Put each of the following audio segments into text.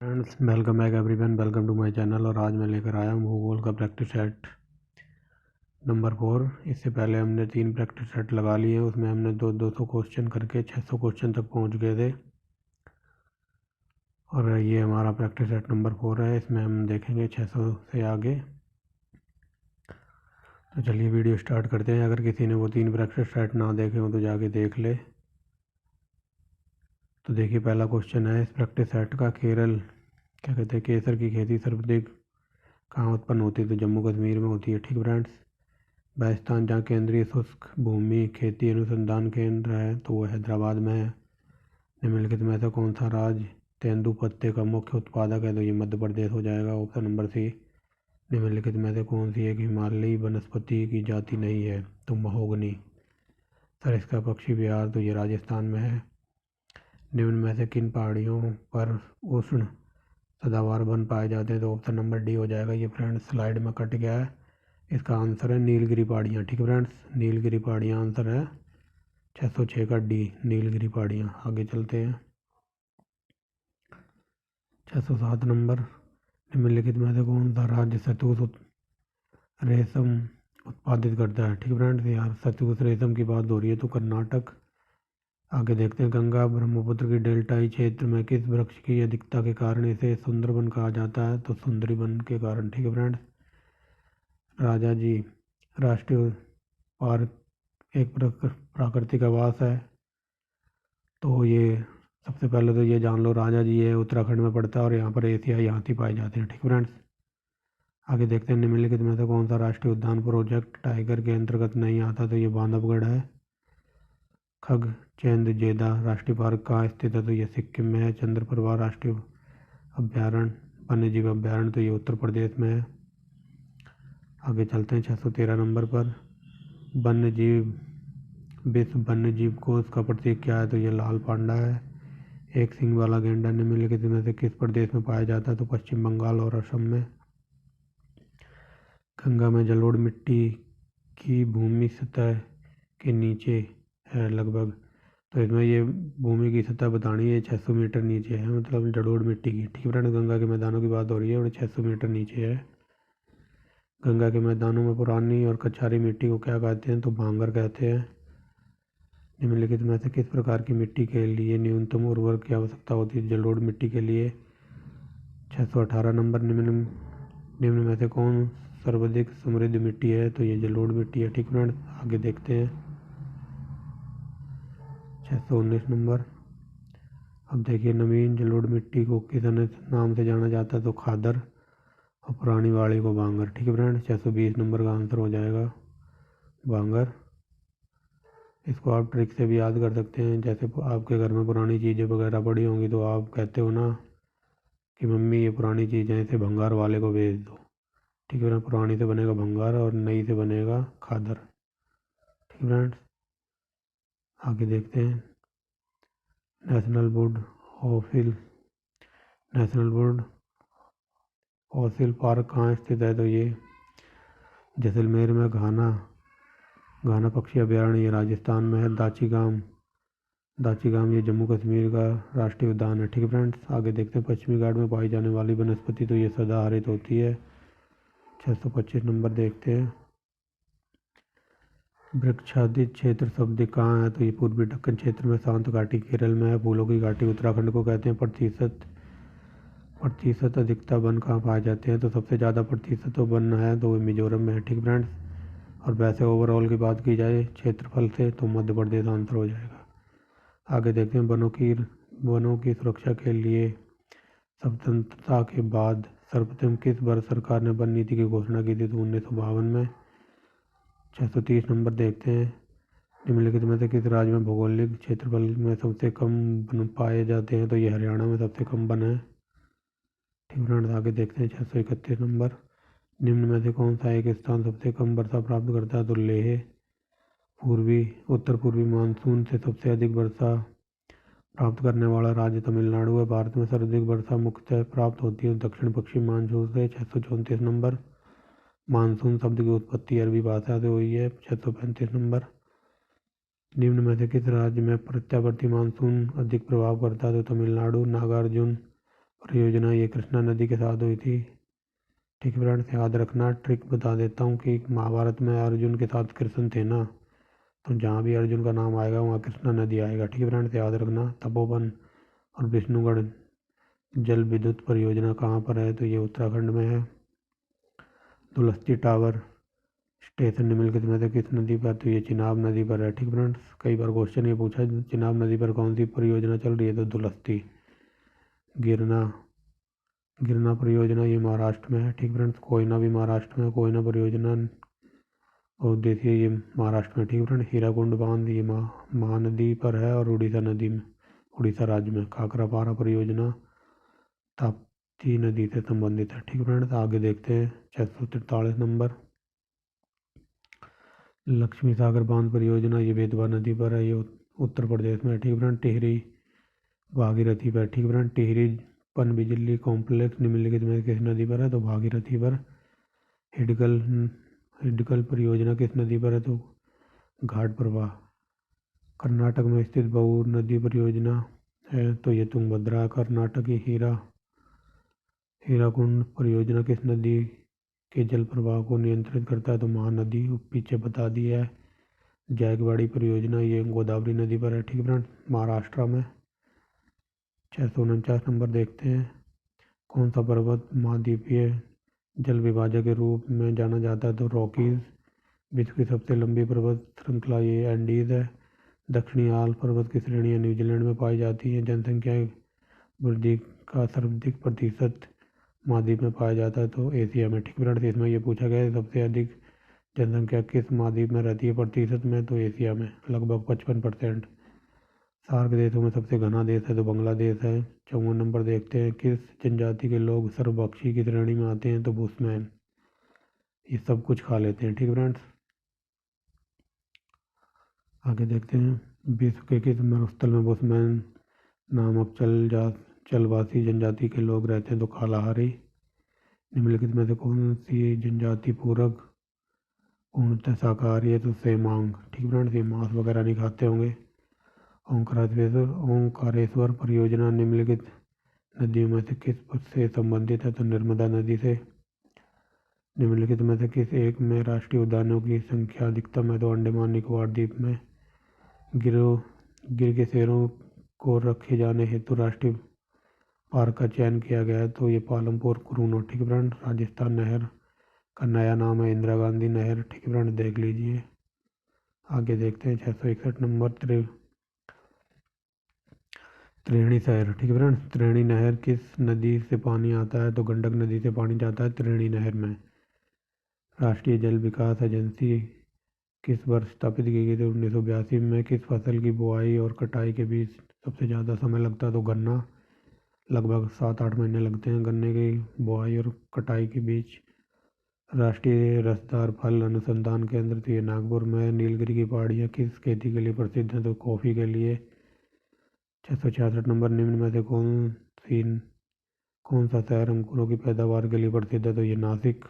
Friends, welcome back everyone. Welcome to my channel. और आज मैं लेकर आया हूँ भूगोल का प्रैक्टिस सेट नंबर 4। इससे पहले हमने 3 प्रैक्टिस सेट लगा लिए हैं। उसमें हमने 200 क्वेश्चन करके 600 क्वेश्चन तक पहुँच गए थे। और ये हमारा प्रैक्टिस सेट नंबर 4 है। इसमें हम देखेंगे 600 से आगे। तो चलिए वीडियो स्टार्ट करते हैं। अगर किसी ने वो 3 प्रैक्टिस सेट ना देखे हो तो जाके देख ले। तो देखिए, पहला क्वेश्चन है इस प्रैक्टिस सेट का। केरल क्या कहते हैं, केसर की खेती सर्वाधिक कहाँ उत्पन्न होती है? तो जम्मू कश्मीर में होती है। ठीक फ्रेंड्स। राजस्थान जहाँ केंद्रीय शुष्क भूमि खेती अनुसंधान केंद्र है तो वो हैदराबाद में है। निम्नलिखित में से कौन सा राज्य तेंदू पत्ते का मुख्य उत्पादक है? तो ये मध्य प्रदेश हो जाएगा, ऑप्शन नंबर सी। निम्नलिखित में से कौन सी एक हिमालयी वनस्पति की जाति नहीं है? तो महोगनी। सर इसका पक्षी विहार तो ये राजस्थान में है। निम्न में से किन पहाड़ियों पर उष्ण सदाबहार वन पाए जाते हैं? तो ऑप्शन नंबर डी हो जाएगा। ये फ्रेंड्स स्लाइड में कट गया है। इसका आंसर है नीलगिरी पहाड़ियाँ। ठीक है फ्रेंड्स, नीलगिरी पहाड़ियाँ आंसर है 606 का डी, नीलगिरी पहाड़ियाँ। आगे चलते हैं। 607 नंबर। निम्नलिखित में से कौन सा राज्य शहतूश रेशम उत्पादित करता है? ठीक है फ्रेंड्स, यार शहतूश रेशम की बात हो रही है तो कर्नाटक। आगे देखते हैं। गंगा ब्रह्मपुत्र की डेल्टाई क्षेत्र में किस वृक्ष की अधिकता के कारण इसे सुंदरबन कहा जाता है? तो सुंदरी वन के कारण। ठीक है फ्रेंड्स। राजा जी राष्ट्रीय पार्क एक प्राकृतिक आवास है। तो ये सबसे पहले तो ये जान लो, राजा जी है उत्तराखंड में पड़ता है और यहाँ पर एशियाई हाथी पाए जाते हैं। ठीक फ्रेंड्स। आगे देखते हैं। निम्नलिखित में से कौन सा राष्ट्रीय उद्यान प्रोजेक्ट टाइगर के अंतर्गत नहीं आता? तो ये बांधवगढ़ है। खगचेंद जेदा राष्ट्रीय पार्क कहाँ स्थित है? तो ये सिक्किम में है। चंद्रप्रभा राष्ट्रीय अभ्यारण्य वन्यजीव अभ्यारण्य तो ये उत्तर प्रदेश में है। आगे चलते हैं 613 नंबर पर। वन्यजीव विश्व वन्यजीव कोष का प्रतीक क्या है? तो ये लाल पांडा है। एक सींग वाला गैंडा निम्नलिखित में से किस प्रदेश में पाया जाता है? तो पश्चिम बंगाल और असम में। गंगा में जलोढ़ मिट्टी की भूमि सतह के नीचे है लगभग। तो इसमें ये भूमि की सतह बतानी है, 600 मीटर नीचे है, मतलब जलोढ़ मिट्टी की। ठीक है फ्रेंड, गंगा के मैदानों की बात हो रही है और 600 मीटर नीचे है। गंगा के मैदानों में पुरानी और कछारी मिट्टी को क्या कहते हैं? तो भांगर कहते हैं। निम्नलिखित में से किस प्रकार की मिट्टी के लिए न्यूनतम उर्वरक की आवश्यकता होती है? जलोढ़ मिट्टी के लिए। 618 नंबर। निम्न में से कौन सर्वाधिक समृद्ध मिट्टी है? तो ये जलोढ़ मिट्टी है। ठीक फ्रेंड, आगे देखते हैं 619 नंबर। अब देखिए, नवीन जलोढ़ मिट्टी को किस नाम से जाना जाता है? तो खादर। और पुरानी वाली को भांगर। ठीक है फ्रेंड, 620 नंबर का आंसर हो जाएगा भांगर। इसको आप ट्रिक से भी याद कर सकते हैं। जैसे आपके घर में पुरानी चीज़ें वगैरह पड़ी होंगी तो आप कहते हो ना कि मम्मी ये पुरानी चीज़ है, इसे भंगार वाले को भेज दो। ठीक है फ्रेंड, पुरानी से बनेगा भंगार और नई से बनेगा खादर। ठीक है फ्रेंड्स, आगे देखते हैं। National would fossil national would fossil park कहाँ स्थित है? तो ये जैसलमेर में। घाना पक्षी अभयारण्य ये राजस्थान में है। दाची गाम ये जम्मू कश्मीर का राष्ट्रीय उद्यान है। ठीक है फ्रेंड्स, आगे देखते हैं। पश्चिमी घाट में पाई जाने वाली वनस्पति तो ये सदाहरित होती है। 625 नंबर देखते हैं। वृक्षाधित क्षेत्र शब्द कहाँ है? तो ये पूर्वी दक्कन क्षेत्र में, शांत घाटी केरल में है। फूलों की घाटी उत्तराखंड को कहते हैं। प्रतिशत अधिकता वन कहाँ पाए जाते हैं? तो सबसे ज़्यादा प्रतिशत तो वन है तो वो मिजोरम में है। ठीक फ्रेंड्स, और वैसे ओवरऑल की बात की जाए क्षेत्रफल से तो मध्य प्रदेश आंसर हो जाएगा। आगे देखते हैं। वनों की सुरक्षा के लिए स्वतंत्रता के बाद सर्वप्रथम किस वर्ष सरकार ने वन नीति की घोषणा की थी? तो 1952 में। 630 नंबर देखते हैं। निम्नलिखित में से किस राज्य में भौगोलिक क्षेत्रफल में सबसे कम वन पाए जाते हैं? तो ये हरियाणा में सबसे कम वन है। ठीक फ्रेंड्स, आगे देखते हैं 631 नंबर। निम्न में से कौन सा एक स्थान सबसे कम वर्षा प्राप्त करता है? तो लेह। उत्तर पूर्वी मानसून से सबसे अधिक वर्षा प्राप्त करने वाला राज्य तमिलनाडु है। भारत में सर्वाधिक वर्षा मुख्यतः प्राप्त होती है दक्षिण पश्चिम मानसून से। 634 नंबर। मानसून शब्द की उत्पत्ति अरबी भाषा से हुई है। 635 नंबर। निम्न में से किस राज्य में प्रत्यावर्ती मानसून अधिक प्रभाव करता है? तो तमिलनाडु। नागार्जुन परियोजना ये कृष्णा नदी के साथ हुई थी। ठीक है फ्रेंड्स, याद रखना, ट्रिक बता देता हूँ कि महाभारत में अर्जुन के साथ कृष्ण थे ना, तो जहाँ भी अर्जुन का नाम आएगा वहाँ कृष्णा नदी आएगा। ठीक है फ्रेंड्स, याद रखना। तपोवन और विष्णुगढ़ जल विद्युत परियोजना कहाँ पर है, तो ये उत्तराखंड में है। दुलस्ती टावर स्टेशन निम्नलिखित में से किस नदी पर, तो ये चिनाब नदी पर है। ठीक फ्रेंड्स, कई बार क्वेश्चन ये पूछा है चिनाब नदी पर कौन सी परियोजना चल रही है, तो दुलस्ती। गिरना गिरना परियोजना ये महाराष्ट्र में है। ठीक फ्रेंड्स, कोयना भी महाराष्ट्र में, कोयना परियोजना और देखिए ये महाराष्ट्र में। ठीक फ्रेंड्स, हीराकुंड बांध ये महानदी पर है और उड़ीसा नदी में, उड़ीसा राज्य में। काकरापारा परियोजना ताप्ती नदी से संबंधित है। ठीक फ्रेंड्स, आगे देखते हैं 643 नंबर। लक्ष्मी सागर बांध परियोजना ये बेतवा नदी पर है, ये उत्तर प्रदेश में। ठीक फ्रेंड, टिहरी भागीरथी पर। ठीक फ्रेंड, टिहरी पन बिजली कॉम्प्लेक्स निम्नलिखित में किस नदी पर है, तो भागीरथी पर। हिडकल हिडकल परियोजना किस नदी पर है, तो घाट प्रवाह। कर्नाटक में स्थित बहु नदी परियोजना है, तो ये तुंगभद्रा। कर्नाटक की हीराकुंड परियोजना किस नदी के जल प्रवाह को नियंत्रित करता है, तो महानदी, पीछे बता दिया है। जायकवाड़ी परियोजना ये गोदावरी नदी पर है। ठीक है फ्रेंड्स, महाराष्ट्र में। 649 नंबर देखते हैं। कौन सा पर्वत महाद्वीपीय जल विभाजक के रूप में जाना जाता है, तो रॉकीज। विश्व की सबसे लंबी पर्वत श्रृंखला ये एंडीज है। दक्षिणी आल्प पर्वत की श्रेणियाँ न्यूजीलैंड में पाई जाती हैं। जनसंख्या वृद्धि का सर्वाधिक प्रतिशत महाद्वीप में पाया जाता है, तो एशिया में। ठीक फ्रेंड्स, इसमें ये पूछा गया है सबसे अधिक जनसंख्या किस महाद्वीप में रहती है प्रतिशत में, तो एशिया में लगभग 55%। सार्क देशों में सबसे घना देश है, तो बांग्लादेश है। 54 नंबर देखते हैं। किस जनजाति के लोग सर्वभक्षी की श्रेणी में आते हैं, तो बुशमैन। ये सब कुछ खा लेते हैं। ठीक फ्रेंड्स, आगे देखते हैं। विश्व के किस मरुस्थल में बुशमैन नामक चलवासी जनजाति के लोग रहते हैं, तो कालाहारी। निम्नलिखित में से कौन सी जनजाति पूर्णतः शाकाहारी है, तो सेमांग। ठीक फ्रेंड्स, ये मांस वगैरह नहीं खाते होंगे। ओंकारेश्वर परियोजना निम्नलिखित नदियों में से किस से संबंधित है, तो नर्मदा नदी से। निम्नलिखित में से किस एक में राष्ट्रीय उद्यानों की संख्या अधिकतम है, तो अंडमान निकोबार द्वीप में। गिर के शेरों को रखे जाने हेतु राष्ट्रीय पार्क का चयन किया गया है, तो ये पालमपुर कुरूनो। ठीक फ्रेंड, राजस्थान नहर का नया नाम है इंदिरा गांधी नहर। ठीक फ्रेंड, देख लीजिए। आगे देखते हैं 661 नंबर। त्रिवेणी शहर। ठीक है फ्रेंड्स, त्रिवेणी नहर किस नदी से पानी आता है, तो गंडक नदी से पानी जाता है त्रिवेणी नहर में। राष्ट्रीय जल विकास एजेंसी किस वर्ष स्थापित की गई थी, 1982 में। किस फसल की बुआई और कटाई के बीच सबसे ज़्यादा समय लगता है, तो गन्ना। लगभग 7-8 महीने लगते हैं गन्ने की बुआई और कटाई के बीच। राष्ट्रीय रसदार फल अनुसंधान केंद्र, तो ये नागपुर में। नीलगिरी की पहाड़ियाँ किस खेती के लिए प्रसिद्ध हैं, तो कॉफ़ी के लिए। 666 नंबर। निम्न में से कौन सा शहर अंकुरों की पैदावार के लिए प्रसिद्ध है, तो ये नासिक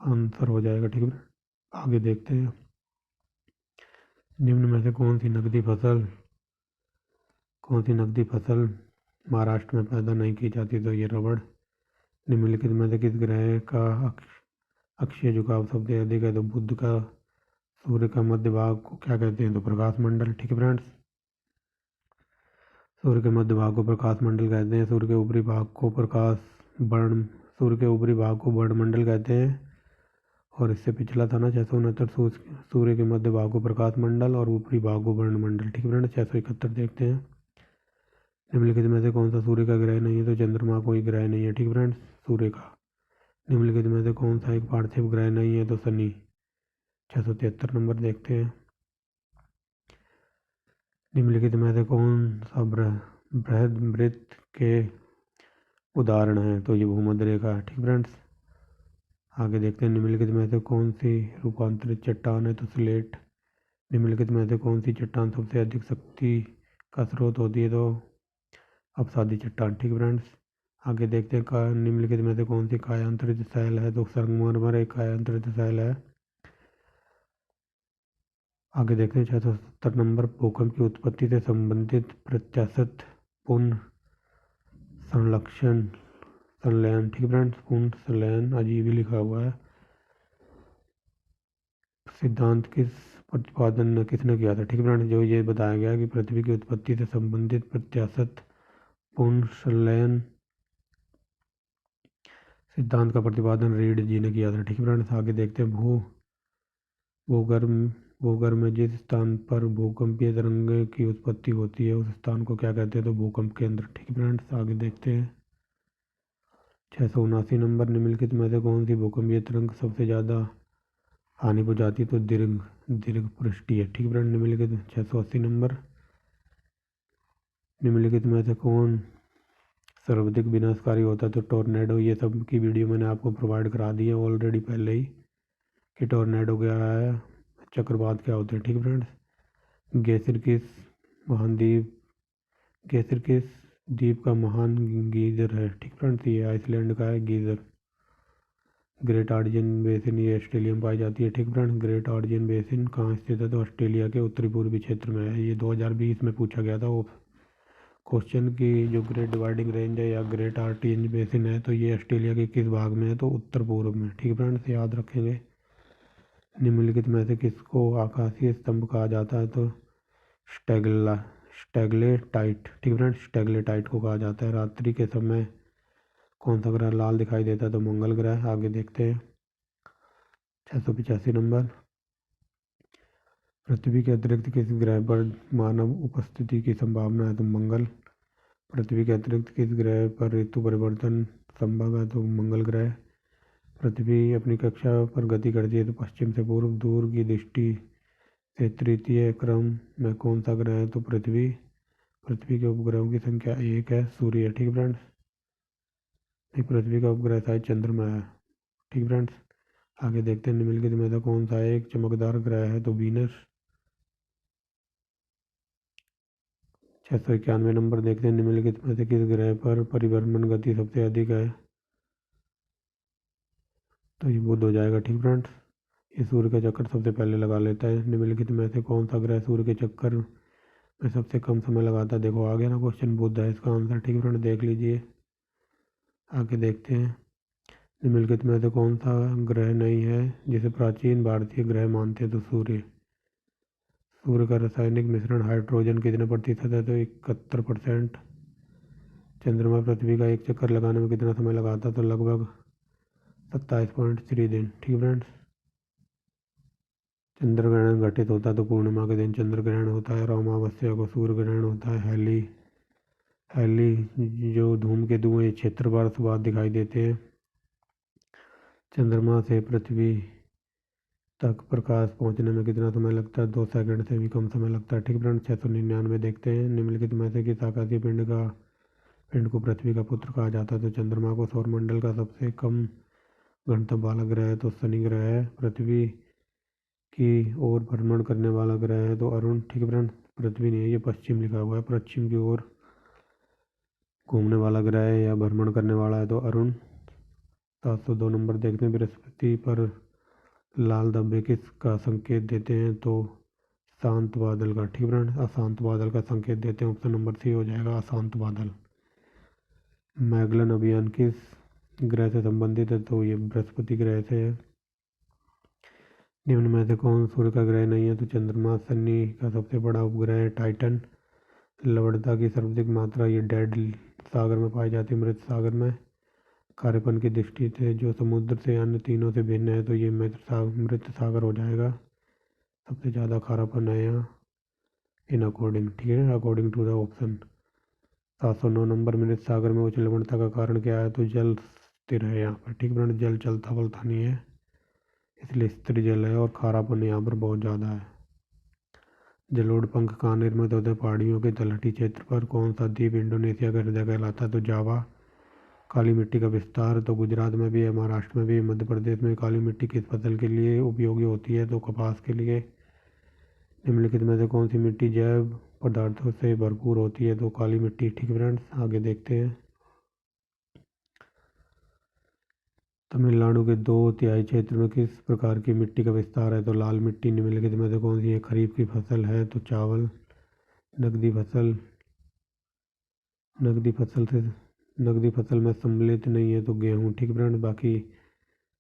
आंसर हो जाएगा। ठीक है, आगे देखते हैं। निम्न में से कौन सी नकदी फसल महाराष्ट्र में पैदा नहीं की जाती, तो ये रबड़। निम्नलिखित में से किस ग्रह का अक्षीय झुकाव सबसे अधिक है, तो बुध का। सूर्य का मध्य भाग को क्या कहते हैं, तो प्रकाश मंडल। ठीक है फ्रेंड्स, सूर्य के मध्य भाग को प्रकाश मंडल कहते हैं। सूर्य के ऊपरी भाग को वर्णमंडल कहते हैं। और इससे पिछला था ना 669, सूर्य के मध्य भाग को प्रकाश मंडल और ऊपरी भाग को वर्णमंडल। ठीक है फ्रेंड्स, 671 देखते हैं। निम्नलिखित में से कौन सा सूर्य का ग्रह नहीं है, तो चंद्रमा कोई ग्रह नहीं है। ठीक फ्रेंड्स, सूर्य का। निम्नलिखित में से कौन सा एक पार्थिव ग्रह नहीं है, तो शनि। 673 नंबर देखते हैं। निम्नलिखित में से कौन सा बृहद वृत्त के उदाहरण है, तो ये भूमध्य रेखा है। ठीक फ्रेंड्स, आगे देखते हैं। निम्नलिखित में से कौन सी रूपांतरित चट्टान है, तो स्लेट। निम्नलिखित में से कौन सी चट्टान सबसे अधिक शक्ति का स्रोत होती है, तो अपसादी चट्टान। ठीक फ्रेंड्स, आगे देखते हैं। निम्नलिखित में से कौन सी कायांतरित शैल है, तो संगमरमर एक कायांतरित शैल है। आगे देखते हैं 670 नंबर। भूकंप की उत्पत्ति से संबंधित प्रत्याशित पुनः संरक्षण संलयन, ठीक है फ्रेंड्स, पूर्ण संलयन अजीब ही लिखा हुआ है। सिद्धांत प्रतिपादन किसने किया था, ठीक है फ्रेंड्स, जो ये बताया गया कि पृथ्वी की उत्पत्ति से संबंधित प्रत्याशत पूर्ण संलयन सिद्धांत का प्रतिपादन रीड जी ने किया था, ठीक है फ्रेंड्स। आगे देखते हैं भूगर्भ में जिस स्थान पर भूकंपीय तरंग की उत्पत्ति होती है उस स्थान को क्या कहते हैं, तो भूकंप केंद्र, ठीक है फ्रेंड्स। आगे देखते हैं 679 नंबर, निम्नलिखित में से कौन सी भूकंपीय तरंग सबसे ज़्यादा हानि पहुंचाती, तो दीर्घ पृष्ठीय, ठीक है फ्रेंड। निम्नलिखित 680 नंबर, निम्नलिखित में से कौन सर्वाधिक विनाशकारी होता है, तो टोर्नेडो। ये सब की वीडियो मैंने आपको प्रोवाइड करा दी है ऑलरेडी पहले ही कि टोर्नेडो क्या है, चक्रवात क्या होते हैं, ठीक है फ्रेंड्स। गेसिर किस द्वीप का महान गीजर है, ठीक फ्रेंड्स, ये आइसलैंड का है गीजर। ग्रेट आर्जियन बेसिन ये ऑस्ट्रेलिया में पाई जाती है, ठीक फ्रेंड्स। ग्रेट आर्जियन बेसिन कहाँ स्थित है, तो ऑस्ट्रेलिया के उत्तरी पूर्वी क्षेत्र में है। ये 2020 में पूछा गया था वो क्वेश्चन की जो ग्रेट डिवाइडिंग रेंज है या ग्रेट आर्टियन बेसिन है तो ये ऑस्ट्रेलिया के किस भाग में है, तो उत्तर पूर्व में, ठीक है फ्रेंड्स, याद रखेंगे। निम्नलिखित में से किसको आकाशीय स्तंभ कहा जाता है, तो स्टेगलेटाइट, ठीक है फ्रेंड्स, स्टेगलेटाइट को कहा जाता है। रात्रि के समय कौन सा ग्रह लाल दिखाई देता है, तो मंगल ग्रह। आगे देखते हैं 685 नंबर, पृथ्वी के अतिरिक्त किस ग्रह पर मानव उपस्थिति की संभावना है, तो मंगल। पृथ्वी के अतिरिक्त किस ग्रह पर ऋतु परिवर्तन संभव है, तो मंगल ग्रह। पृथ्वी अपनी कक्षा पर गति करती है तो पश्चिम से पूर्व दूर की दृष्टि से तृतीय क्रम में कौन सा ग्रह है, तो पृथ्वी। पृथ्वी के उपग्रहों की संख्या 1 है, सूर्य है, ठीक है फ्रेंड्स। एक पृथ्वी का उपग्रह शायद चंद्रमा है, ठीक फ्रेंड्स। आगे देखते हैं निम्नलिखित में से कौन सा एक चमकदार ग्रह है, तो वीनस। 691 नंबर देखते हैं निम्नलिखित में से किस ग्रह पर परिभ्रमण गति सबसे अधिक है, तो ये बुध हो जाएगा, ठीक फ्रेंड्स। ये सूर्य का चक्कर सबसे पहले लगा लेता है। निम्नलिखित में से कौन सा ग्रह सूर्य के चक्कर में सबसे कम समय लगाता है, देखो आ गया ना क्वेश्चन, बुध है इसका आंसर, ठीक है फ्रेंड, देख लीजिए। आगे देखते हैं निम्नलिखित में से कौन सा ग्रह नहीं है जिसे प्राचीन भारतीय ग्रह मानते हैं, तो सूर्य। सूर्य का रासायनिक मिश्रण हाइड्रोजन कितने प्रतिशत है, तो 71%। चंद्रमा पृथ्वी का एक चक्कर लगाने में कितना समय लगाता, तो लगभग 27.3 दिन, ठीक है फ्रेंड्स। चंद्र ग्रहण घटित होता है तो पूर्णिमा के दिन चंद्र ग्रहण होता है और अमावस्या को सूर्य ग्रहण होता है। हेली जो धूमकेतु हैं क्षेत्र वर्ष बाद दिखाई देते हैं। चंद्रमा से पृथ्वी तक प्रकाश पहुंचने में कितना समय लगता है, 2 सेकंड से भी कम समय लगता है, ठीक फ्रेंड। 699 देखते हैं निम्नलिखित में से किस आकाशीय पिंड को पृथ्वी का पुत्र कहा जाता है, तो चंद्रमा को। सौरमंडल का सबसे कम घनत्व वाला ग्रह है तो शनि ग्रह है। पृथ्वी की ओर भ्रमण करने वाला ग्रह है तो अरुण, ठीक है फ्रेंड। पृथ्वी नहीं है, ये पश्चिम लिखा हुआ है, पश्चिम की ओर घूमने वाला ग्रह है या भ्रमण करने वाला है तो अरुण। 702 नंबर देखते हैं बृहस्पति पर लाल धब्बे किसका संकेत देते हैं, तो शांत बादल का, ठीक फ्रेंड, अशांत बादल का संकेत देते हैं। ऑप्शन नंबर सी हो जाएगा, अशांत बादल। मैगलन अभियान किस ग्रह से संबंधित है, तो ये बृहस्पति ग्रह से है। निम्न में से कौन सूर्य का ग्रह नहीं है, तो चंद्रमा। शनि का सबसे बड़ा उपग्रह है टाइटन। लवणता की सर्वाधिक मात्रा ये डेड सागर में पाई जाती है, मृत सागर में। खारेपन की दृष्टि से जो समुद्र से अन्य तीनों से भिन्न है तो ये मृत सागर हो जाएगा। सबसे ज़्यादा खारापन है यहाँ इन अकॉर्डिंग, ठीक है, according to the option. 709 number, मृत सागर में उच्च लवणता का कारण क्या है, तो जल स्थिर है यहाँ पर, ठीक है। जल चलता वलता नहीं है इसलिए स्थिर जल है और खारापन यहाँ पर बहुत ज़्यादा है। जलोढ़ पंख कहाँ निर्मित होते हैं, पहाड़ियों के तलहटी क्षेत्र पर। कौन सा द्वीप इंडोनेशिया का हृदय कहलाता है, तो जावा। काली मिट्टी का विस्तार, तो गुजरात में भी है, महाराष्ट्र में भी है, मध्य प्रदेश में। काली मिट्टी किस फसल के लिए उपयोगी होती है, तो कपास के लिए। निम्नलिखित में से कौन सी मिट्टी जैव पदार्थों से भरपूर होती है, तो काली मिट्टी, ठीक फ्रेंड्स। आगे देखते हैं तमिलनाडु के 2/3 क्षेत्र में किस प्रकार की मिट्टी का विस्तार है, तो लाल मिट्टी। निम्नलिखित में से कौन सी है खरीफ की फसल है, तो चावल। नकदी फसल से नकदी फसल में सम्मिलित नहीं है तो गेहूँ, ठीक है फ्रेंड्स। बाकी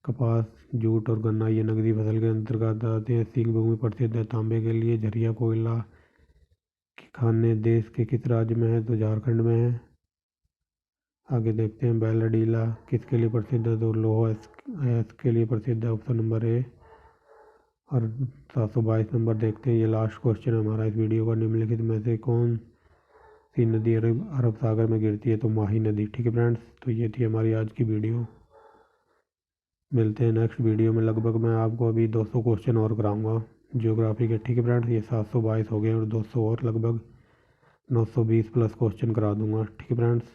कपास, जूट और गन्ना ये नकदी फसल के अंतर्गत आते हैं। सिंह भूमि प्रसिद्ध है तांबे के लिए। झरिया कोयला की खानें देश के किस राज्य में है तो झारखंड में है। आगे देखते हैं बैलाडीला किसके लिए प्रसिद्ध है तो लोह के लिए प्रसिद्ध है, ऑप्शन नंबर ए। और 722 नंबर देखते हैं, ये लास्ट क्वेश्चन है हमारा इस वीडियो का। निम्नलिखित में से कौन सी नदी अरब सागर में गिरती है तो माही नदी, ठीक है फ्रेंड्स। तो ये थी हमारी आज की वीडियो। मिलते हैं नेक्स्ट वीडियो में। लगभग मैं आपको अभी 200 क्वेश्चन और कराऊंगा ज्योग्राफी के, ठीक है फ्रेंड्स। ये 722 हो गए और 200 और लगभग 920 प्लस क्वेश्चन करा दूंगा, ठीक है फ्रेंड्स।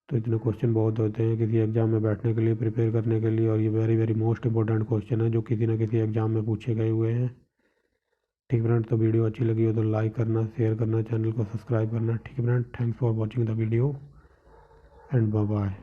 तो इतने क्वेश्चन बहुत होते हैं किसी एग्ज़ाम में बैठने के लिए, प्रिपेयर करने के लिए, और ये very very most important question है जो किसी ना किसी एग्ज़ाम में पूछे गए हुए हैं, ठीक है फ्रेंड। तो वीडियो अच्छी लगी हो तो लाइक करना, शेयर करना, चैनल को सब्सक्राइब करना, ठीक है friend. Thanks for watching the video and bye bye.